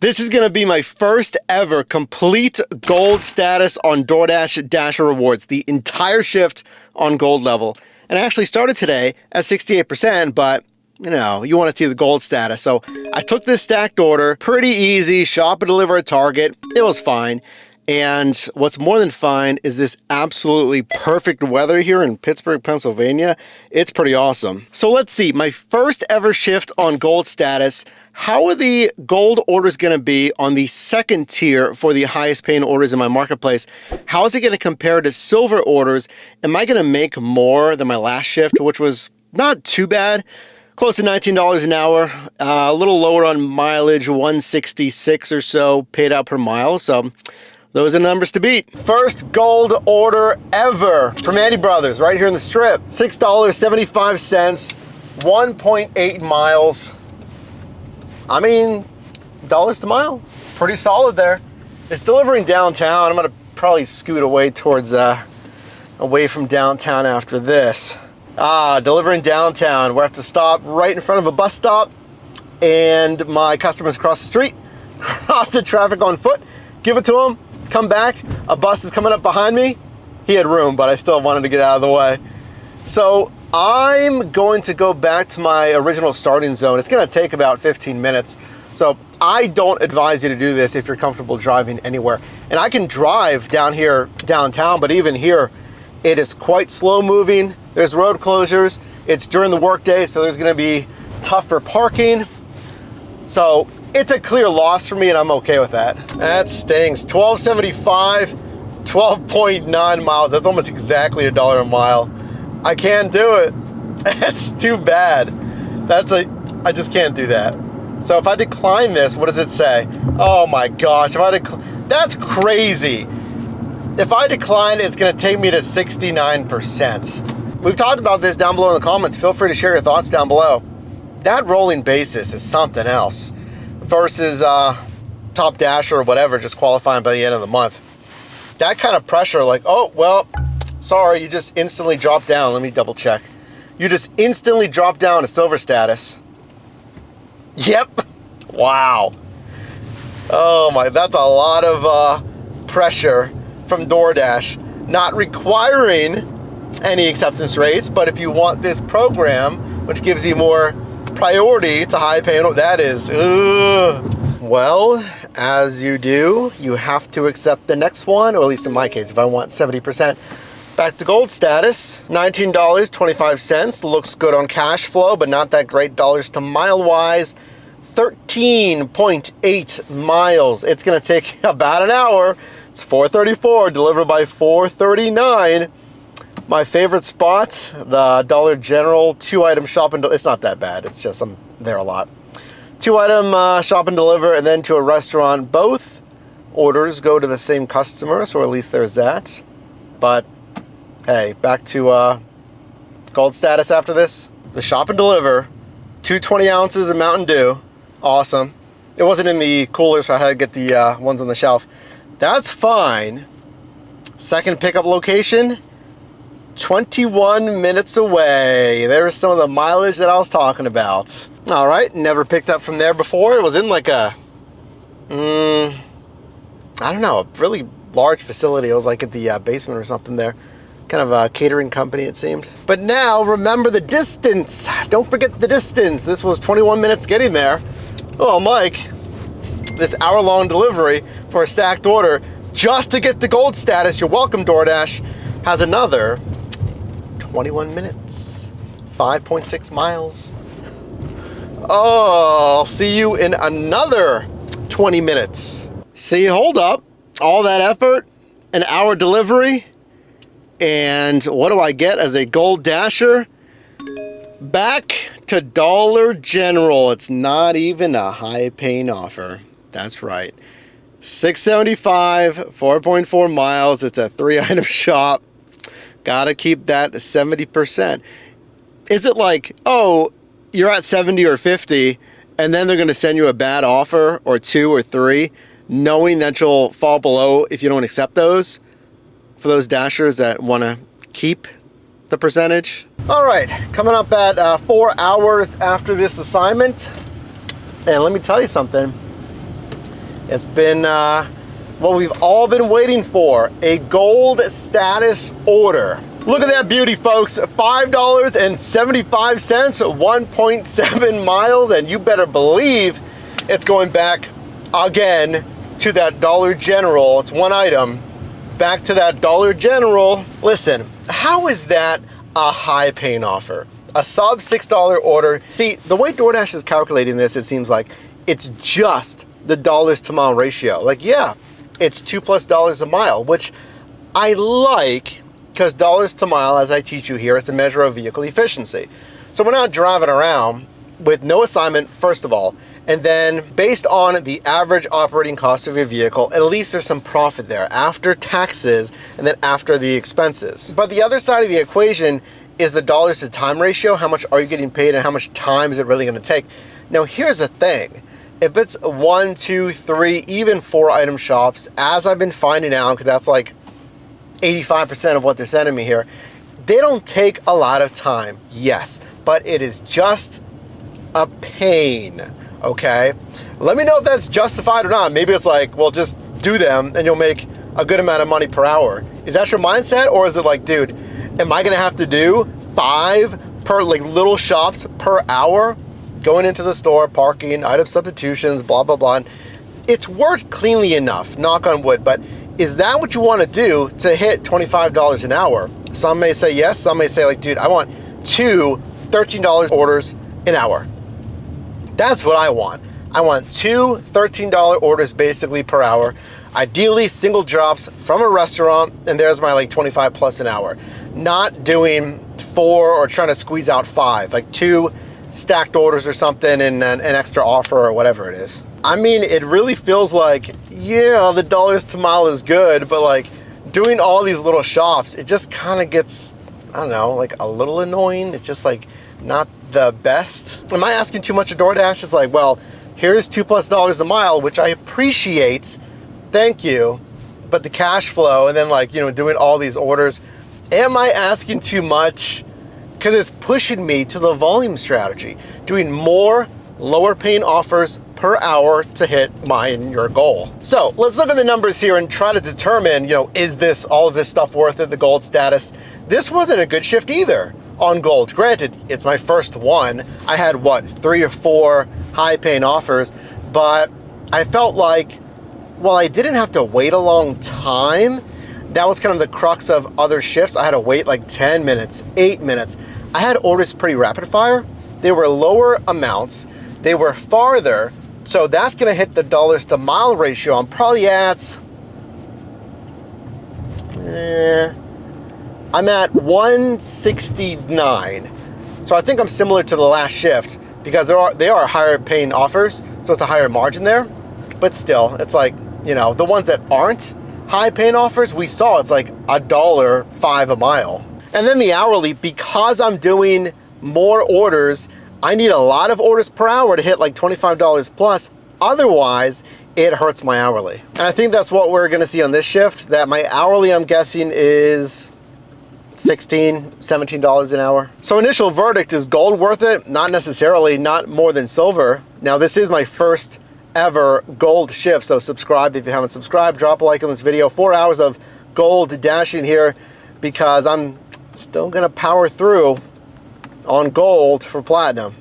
This is going to be my first ever complete gold status on DoorDash Dasher rewards, the entire shift on gold level. And I actually started today at 68%, but you know, you want to see the gold status. So I took this stacked order, pretty easy, shop and deliver at Target. It was fine. And what's more than fine is this absolutely perfect weather here in Pittsburgh, Pennsylvania. It's pretty awesome. So let's see, my first ever shift on gold status. How are the gold orders going to be on the second tier for the highest paying orders in my marketplace? How is it going to compare to silver orders? Am I going to make more than my last shift, which was not too bad? Close to $19 an hour, a little lower on mileage, 166 or so paid out per mile. So those are numbers to beat. First gold order ever from Andy Brothers right here in the strip. $6.75, 1.8 miles. I mean, dollars to mile, pretty solid there. It's delivering downtown. I'm gonna probably scoot away towards, away from downtown after this. Delivering downtown. We have to stop right in front of a bus stop, and my customers across the street, cross the traffic on foot, give it to them, come back. A bus is coming up behind me. He had room, but I still wanted to get out of the way. So I'm going to go back to my original starting zone. It's gonna take about 15 minutes. So I don't advise you to do this if you're comfortable driving anywhere. And I can drive down here, downtown, but even here, it is quite slow moving. There's road closures. It's during the workday, so there's gonna be tougher parking. So it's a clear loss for me, and I'm okay with that. That stings. $12.75, 12.9 miles. That's almost exactly $1 a mile. I can't do it. It's too bad. I just can't do that. So if I decline this, what does it say? Oh my gosh, that's crazy. If I decline, it's gonna take me to 69%. We've talked about this down below in the comments. Feel free to share your thoughts down below. That rolling basis is something else versus Top Dasher or whatever, just qualifying by the end of the month. That kind of pressure, like, oh, well, sorry, you just instantly dropped down. Let me double check. You just instantly dropped down to silver status. Yep. Wow. Oh my, that's a lot of pressure from DoorDash. Not requiring any acceptance rates, but if you want this program, which gives you more priority to high paying, that is, well, as you do, you have to accept the next one, or at least in my case, if I want 70%. Back to gold status, $19.25. Looks good on cash flow, but not that great dollars to mile wise. 13.8 miles. It's gonna take about an hour. It's 4:34, delivered by 4:39. My favorite spot, the Dollar General 2-item shop and it's not that bad. It's just I'm there a lot. 2-item shop and deliver, and then to a restaurant. Both orders go to the same customer, so at least there's that. But hey, back to gold status after this. The shop and deliver, 220 ounces of Mountain Dew. Awesome. It wasn't in the cooler, so I had to get the ones on the shelf. That's fine. Second pickup location, 21 minutes away. There's some of the mileage that I was talking about. All right, never picked up from there before. It was in like a, I don't know, a really large facility. It was like at the basement or something there. Kind of a catering company, it seemed. But now, remember the distance. Don't forget the distance. This was 21 minutes getting there. Oh, Mike, this hour-long delivery for a stacked order just to get the gold status, you're welcome, DoorDash, has another 21 minutes, 5.6 miles. Oh, I'll see you in another 20 minutes. See, hold up. All that effort, an hour delivery, and what do I get as a gold dasher? Back to Dollar General. It's not even a high paying offer. That's right. $6.75, 4.4 miles. It's a 3-item shop. Gotta keep that 70%. Is it like, oh, you're at 70 or 50, and then they're gonna send you a bad offer, or 2 or 3, knowing that you'll fall below if you don't accept those, for those dashers that wanna keep the percentage? All right, coming up at 4 hours after this assignment, and let me tell you something. It's been what we've all been waiting for, a gold status order. Look at that beauty, folks. $5.75, 1.7 miles, and you better believe it's going back again to that Dollar General. It's one item. Back to that Dollar General. Listen, how is that a high paying offer? A sub $6 order. See, the way DoorDash is calculating this, it seems like it's just the dollars to mile ratio. Like, yeah, it's $2+ a mile, which I like, because dollars to mile, as I teach you here, it's a measure of vehicle efficiency. So we're not driving around with no assignment, first of all, and then based on the average operating cost of your vehicle, at least there's some profit there after taxes and then after the expenses. But the other side of the equation is the dollars to time ratio. How much are you getting paid and how much time is it really going to take? Now, here's the thing. If it's 1, 2, 3, even 4 item shops, as I've been finding out, because that's like 85% of what they're sending me here, they don't take a lot of time, yes, but it is just a pain, okay? Let me know if that's justified or not. Maybe it's like, well, just do them and you'll make a good amount of money per hour. Is that your mindset? Or is it like, dude, am I gonna have to do 5 per like little shops per hour? Going into the store, parking, item substitutions, blah, blah, blah. It's worked cleanly enough, knock on wood, but is that what you want to do to hit $25 an hour? Some may say yes, some may say like, dude, I want 2 $13 orders an hour. That's what I want. I want 2 $13 orders basically per hour. Ideally single drops from a restaurant, and there's my like 25 plus an hour. Not doing 4 or trying to squeeze out 5, like 2 stacked orders or something and an extra offer or whatever it is. I mean, it really feels like, yeah, the dollars to mile is good, but like doing all these little shops, it just kind of gets, I don't know, like a little annoying. It's just like not the best. Am I asking too much of DoorDash? It's like, well, here's $2+ a mile, which I appreciate, thank you, but the cash flow and then like, you know, doing all these orders, am I asking too much? Because it's pushing me to the volume strategy, doing more lower paying offers per hour to hit mine and your goal. So let's look at the numbers here and try to determine, you know, is this, all of this stuff worth it, the gold status? This wasn't a good shift either on gold. Granted, it's my first one. I had what, 3 or 4 high paying offers, but I felt like, well, I didn't have to wait a long time. That was kind of the crux of other shifts. I had to wait like 10 minutes, 8 minutes. I had orders pretty rapid fire. They were lower amounts. They were farther. So that's gonna hit the dollars to mile ratio. I'm probably at, I'm at 169. So I think I'm similar to the last shift because they are higher paying offers. So it's a higher margin there, but still it's like, you know, the ones that aren't high paying offers, we saw it's like $1.05 a mile. And then the hourly, because I'm doing more orders, I need a lot of orders per hour to hit like $25 plus. Otherwise, it hurts my hourly. And I think that's what we're gonna see on this shift, that my hourly, I'm guessing, is $16, $17 an hour. So initial verdict, is gold worth it? Not necessarily, not more than silver. Now this is my first ever gold shift, so subscribe if you haven't subscribed, drop a like on this video. 4 hours of gold dashing here because I'm still gonna power through on gold for platinum.